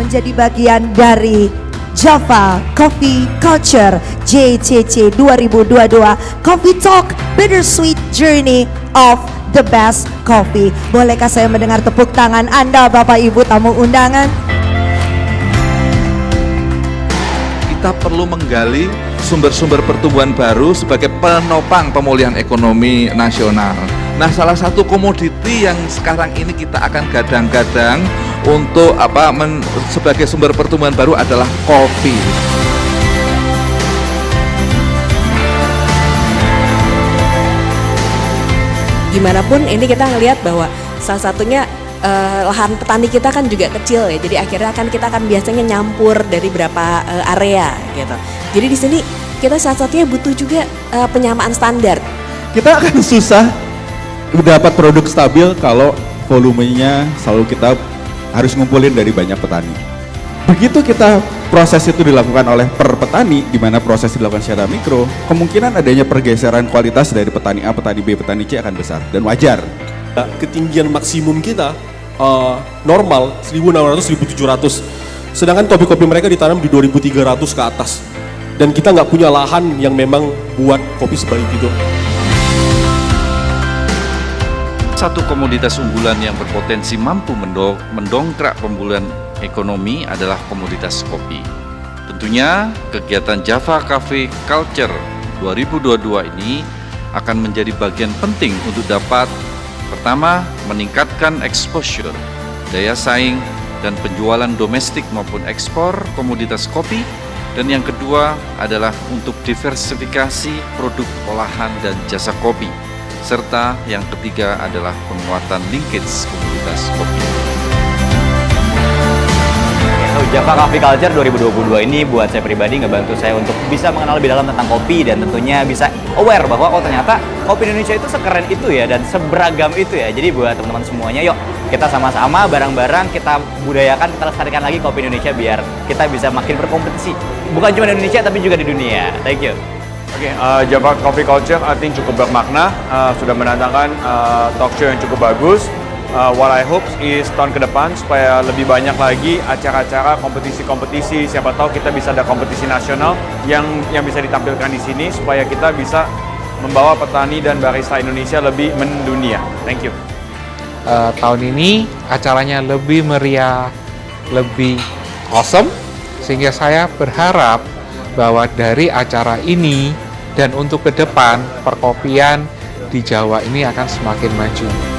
menjadi bagian dari Java Coffee Culture JCC 2022 Coffee Talk Bittersweet Journey of the Best Coffee. Bolehkah saya mendengar tepuk tangan Anda Bapak Ibu tamu undangan? Kita perlu menggali sumber-sumber pertumbuhan baru sebagai penopang pemulihan ekonomi nasional. Nah, salah satu komoditi yang sekarang ini kita akan gadang-gadang untuk sebagai sumber pertumbuhan baru adalah kopi. Gimanapun ini kita ngelihat bahwa salah satunya lahan petani kita kan juga kecil ya, jadi akhirnya kita akan biasanya nyampur dari beberapa area gitu. Jadi di sini kita salah satunya butuh juga penyamaan standar. Kita akan susah dapat produk stabil kalau volumenya selalu kita harus ngumpulin dari banyak petani. Begitu kita proses itu dilakukan oleh per petani, di mana proses dilakukan secara mikro, kemungkinan adanya pergeseran kualitas dari petani A, petani B, petani C akan besar dan wajar. Ketinggian maksimum kita normal 1.600-1.700, sedangkan kopi-kopi mereka ditanam di 2.300 ke atas, dan kita nggak punya lahan yang memang buat kopi sebaik itu. Satu komoditas unggulan yang berpotensi mampu mendongkrak pemulihan ekonomi adalah komoditas kopi. Tentunya kegiatan Java Cafe Culture 2022 ini akan menjadi bagian penting untuk dapat pertama, meningkatkan exposure, daya saing, dan penjualan domestik maupun ekspor komoditas kopi. Dan yang kedua adalah untuk diversifikasi produk olahan dan jasa kopi. Serta yang ketiga adalah penguatan linkage komoditas kopi. Java Cafe Culture 2022 ini buat saya pribadi ngebantu saya untuk bisa mengenal lebih dalam tentang kopi dan tentunya bisa aware bahwa ternyata kopi Indonesia itu sekeren itu ya dan seberagam itu ya. Jadi buat teman-teman semuanya, yuk kita sama-sama bareng-bareng kita budayakan, kita lestarikan lagi kopi Indonesia biar kita bisa makin berkompetisi. Bukan cuma di Indonesia tapi juga di dunia. Thank you. Oke, Java Coffee Culture I think cukup bermakna, sudah mendatangkan talk show yang cukup bagus. What I hope is tahun ke depan supaya lebih banyak lagi acara-acara kompetisi-kompetisi, siapa tahu kita bisa ada kompetisi nasional yang bisa ditampilkan di sini supaya kita bisa membawa petani dan barista Indonesia lebih mendunia. Thank you. Tahun ini acaranya lebih meriah, lebih awesome, sehingga saya berharap bahwa dari acara ini dan untuk ke depan perkopian di Jawa ini akan semakin maju.